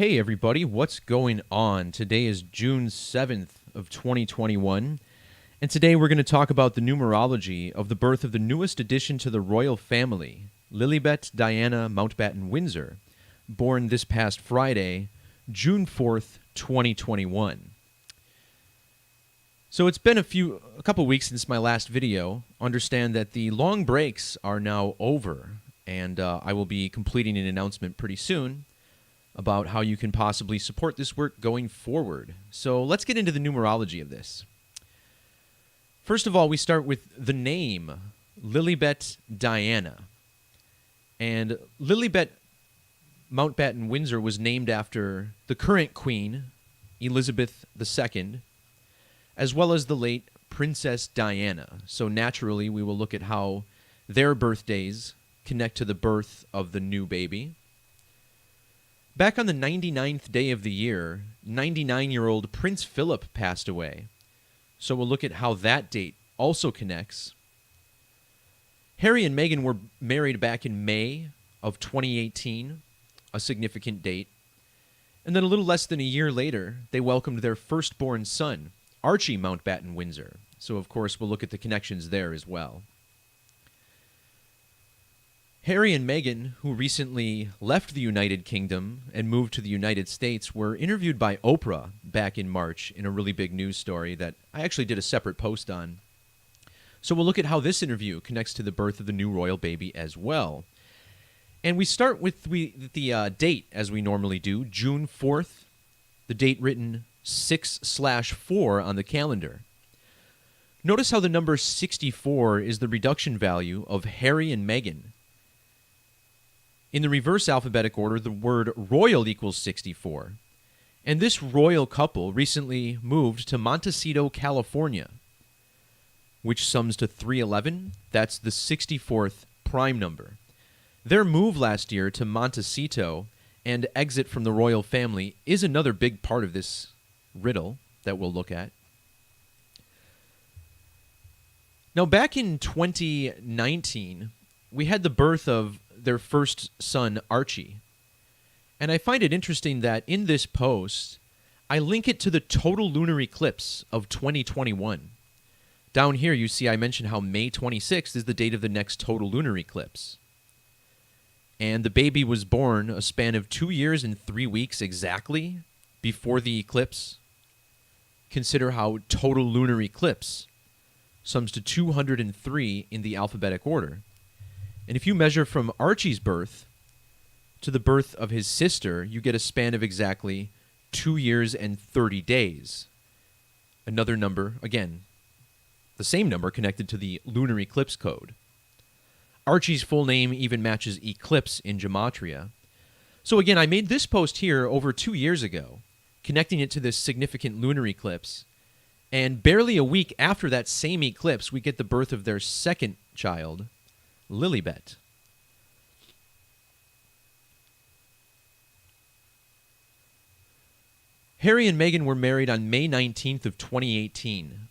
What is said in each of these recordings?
Hey everybody, what's going on? Today is June 7th of 2021, and today we're going to talk about the numerology of the birth of the newest addition to the royal family, Lilibet Diana Mountbatten-Windsor, born this past Friday, June 4th, 2021. So it's been a couple weeks since my last video. Understand that the long breaks are now over, and I will be completing an announcement pretty soon about how you can possibly support this work going forward. So let's get into the numerology of this. First of all, we start with the name, Lilibet Diana. And Lilibet Mountbatten-Windsor was named after the current queen, Elizabeth II, as well as the late Princess Diana. So naturally, we will look at how their birthdays connect to the birth of the new baby. Back on the 99th day of the year, 99-year-old Prince Philip passed away. So we'll look at how that date also connects. Harry and Meghan were married back in May of 2018, a significant date. And then a little less than a year later, they welcomed their firstborn son, Archie Mountbatten-Windsor. So of course we'll look at the connections there as well. Harry and Meghan, who recently left the United Kingdom and moved to the United States, were interviewed by Oprah back in March in a really big news story that I actually did a separate post on. So we'll look at how this interview connects to the birth of the new royal baby as well. And we start with the date, as we normally do, June 4th, the date written 6/4 on the calendar. Notice how the number 64 is the reduction value of Harry and Meghan. In the reverse alphabetic order, the word royal equals 64. And this royal couple recently moved to Montecito, California, which sums to 311. That's the 64th prime number. Their move last year to Montecito and exit from the royal family is another big part of this riddle that we'll look at. Now, back in 2019, we had the birth of their first son, Archie. And I find it interesting that in this post, I link it to the total lunar eclipse of 2021. Down here, you see I mentioned how May 26th is the date of the next total lunar eclipse. And the baby was born a span of 2 years and 3 weeks exactly before the eclipse. Consider how total lunar eclipse sums to 203 in the alphabetic order. And if you measure from Archie's birth to the birth of his sister, you get a span of exactly 2 years and 30 days. Another number, again, the same number connected to the lunar eclipse code. Archie's full name even matches eclipse in Gematria. So again, I made this post here over 2 years ago, connecting it to this significant lunar eclipse. And barely a week after that same eclipse, we get the birth of their second child, Lilibet. Harry and Meghan were married on May 19th of 2018.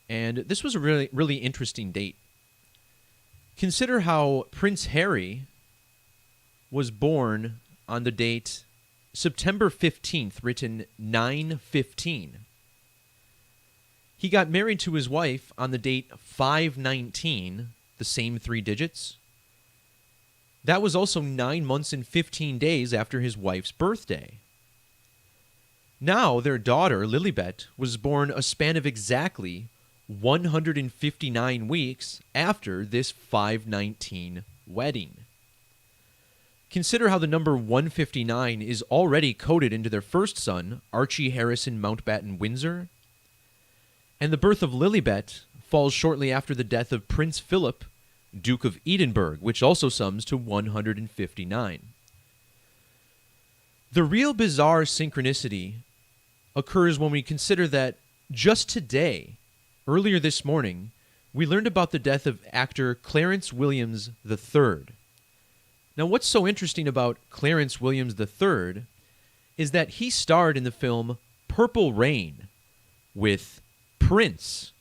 And this was a really interesting date. Consider how Prince Harry was born on the date September 15th, written 9/15. He got married to his wife on the date 5/19, the same 3 digits. That was also 9 months and 15 days after his wife's birthday. Now, their daughter, Lilibet, was born a span of exactly 159 weeks after this 5/19 wedding. Consider how the number 159 is already coded into their first son, Archie Harrison Mountbatten-Windsor. And the birth of Lilibet falls shortly after the death of Prince Philip, Duke of Edinburgh, which also sums to 159. The real bizarre synchronicity occurs when we consider that just today, earlier this morning, we learned about the death of actor Clarence Williams III. Now, what's so interesting about Clarence Williams III is that he starred in the film Purple Rain with Prince.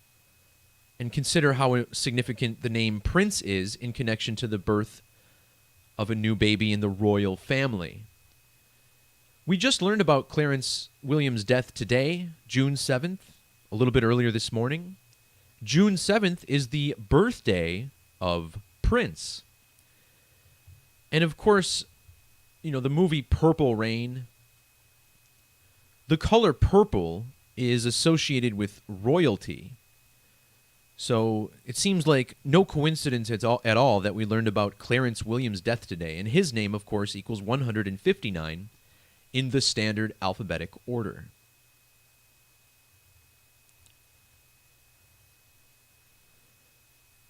And consider how significant the name Prince is in connection to the birth of a new baby in the royal family. We just learned about Clarence Williams' death today, June 7th, a little bit earlier this morning. June 7th is the birthday of Prince. And of course, the movie Purple Rain, the color purple is associated with royalty. So it seems like no coincidence at all that we learned about Clarence Williams' death today. And his name, of course, equals 159 in the standard alphabetic order.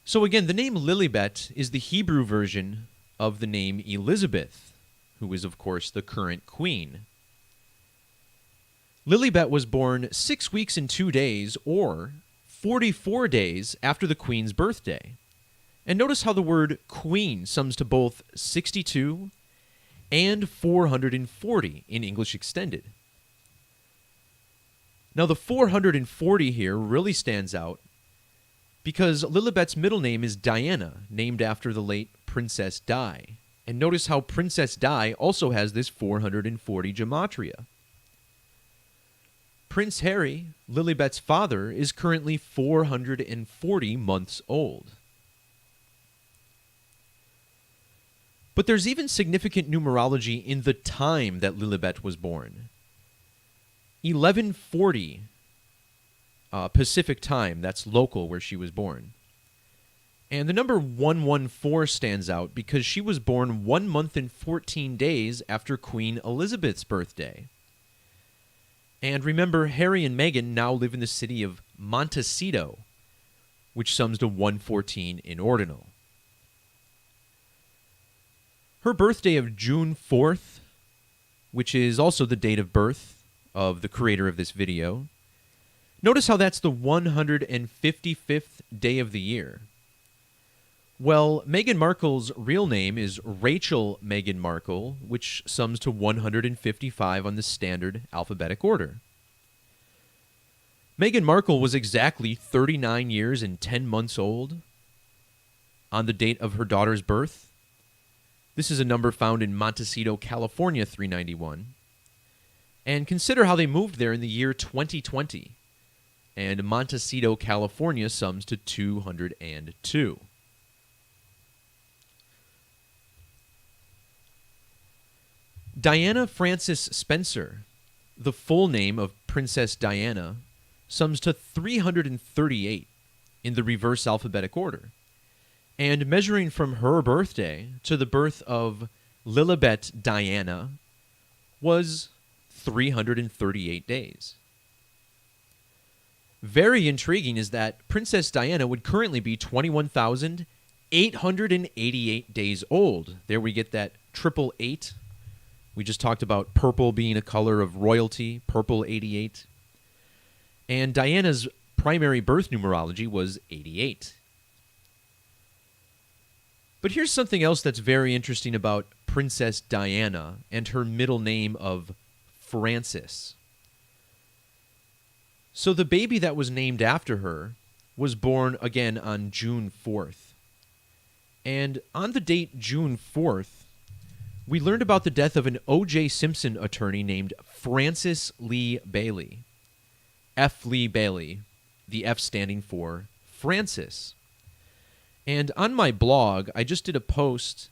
So again, the name Lilibet is the Hebrew version of the name Elizabeth, who is, of course, the current queen. Lilibet was born 6 weeks and 2 days, or 44 days after the queen's birthday. And notice how the word queen sums to both 62 and 440 in English Extended. Now, the 440 here really stands out because Lilibet's middle name is Diana, named after the late Princess Di. And notice how Princess Di also has this 440 gematria. Prince Harry, Lilibet's father, is currently 440 months old. But there's even significant numerology in the time that Lilibet was born. 1140 Pacific time, that's local where she was born. And the number 114 stands out because she was born 1 month and 14 days after Queen Elizabeth's birthday. And remember, Harry and Meghan now live in the city of Montecito, which sums to 114 in ordinal. Her birthday of June 4th, which is also the date of birth of the creator of this video, notice how that's the 155th day of the year. Well, Meghan Markle's real name is Rachel Meghan Markle, which sums to 155 on the standard alphabetic order. Meghan Markle was exactly 39 years and 10 months old on the date of her daughter's birth. This is a number found in Montecito, California, 391. And consider how they moved there in the year 2020. And Montecito, California sums to 202. Diana Frances Spencer, the full name of Princess Diana, sums to 338 in the reverse alphabetic order. And measuring from her birthday to the birth of Lilibet Diana was 338 days. Very intriguing is that Princess Diana would currently be 21,888 days old. There we get that triple 8. We just talked about purple being a color of royalty, purple 88. And Diana's primary birth numerology was 88. But here's something else that's very interesting about Princess Diana and her middle name of Frances. So the baby that was named after her was born again on June 4th. And on the date June 4th, we learned about the death of an O.J. Simpson attorney named Francis Lee Bailey. F. Lee Bailey, the F standing for Francis. And on my blog, I just did a post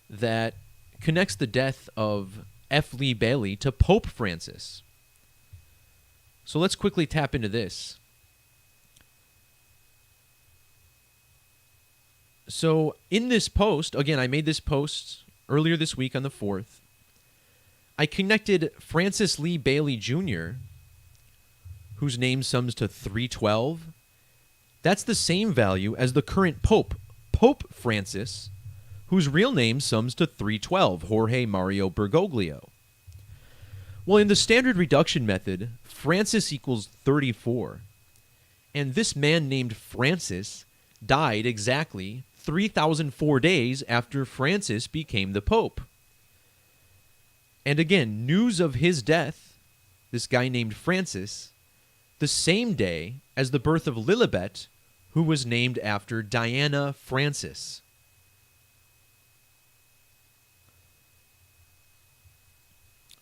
that connects the death of F. Lee Bailey to Pope Francis. So let's quickly tap into this. So in this post, again, I made this post earlier this week on the 4th. I connected Francis Lee Bailey Jr., whose name sums to 312. That's the same value as the current Pope, Pope Francis, whose real name sums to 312, Jorge Mario Bergoglio. Well, in the standard reduction method, Francis equals 34. And this man named Francis died exactly 3,004 days after Francis became the Pope. And again, news of his death, this guy named Francis, the same day as the birth of Lilibet, who was named after Diana Francis.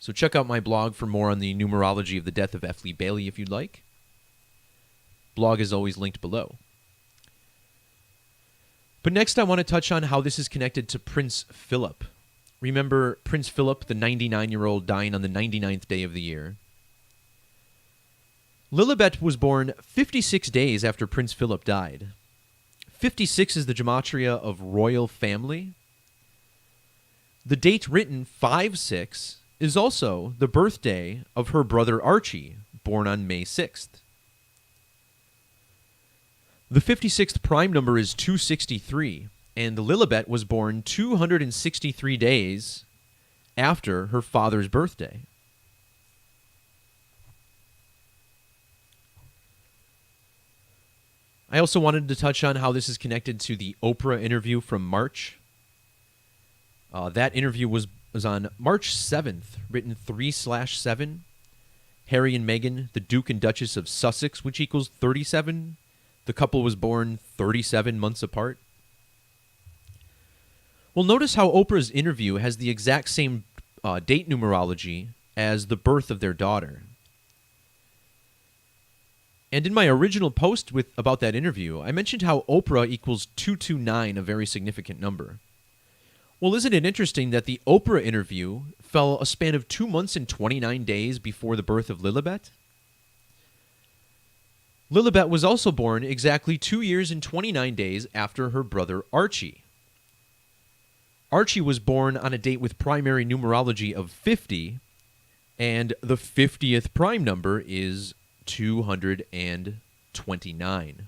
So check out my blog for more on the numerology of the death of F. Lee Bailey if you'd like. Blog is always linked below. But next I want to touch on how this is connected to Prince Philip. Remember Prince Philip, the 99-year-old dying on the 99th day of the year? Lilibet was born 56 days after Prince Philip died. 56 is the gematria of royal family. The date written 5-6 is also the birthday of her brother Archie, born on May 6th. The 56th prime number is 263, and Lilibet was born 263 days after her father's birthday. I also wanted to touch on how this is connected to the Oprah interview from March. That interview was on March 7th, written 3/7. Harry and Meghan, the Duke and Duchess of Sussex, which equals 37. The couple was born 37 months apart. Well, notice how Oprah's interview has the exact same date numerology as the birth of their daughter. And in my original post about that interview, I mentioned how Oprah equals 229, a very significant number. Well, isn't it interesting that the Oprah interview fell a span of 2 months and 29 days before the birth of Lilibet? Lilibet was also born exactly 2 years and 29 days after her brother Archie. Archie was born on a date with primary numerology of 50, and the 50th prime number is 229.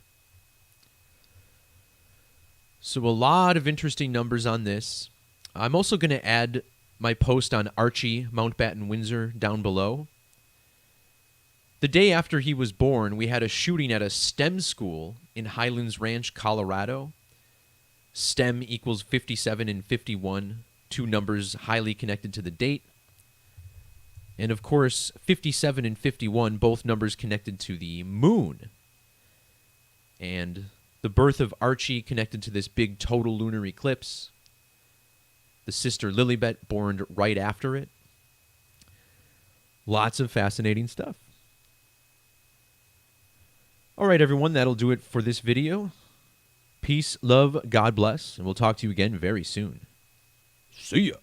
So a lot of interesting numbers on this. I'm also going to add my post on Archie Mountbatten Windsor down below. The day after he was born, we had a shooting at a STEM school in Highlands Ranch, Colorado. STEM equals 57 and 51, two numbers highly connected to the date. And of course, 57 and 51, both numbers connected to the moon. And the birth of Archie connected to this big total lunar eclipse. The sister Lilibet born right after it. Lots of fascinating stuff. All right, everyone, that'll do it for this video. Peace, love, God bless, and we'll talk to you again very soon. See ya.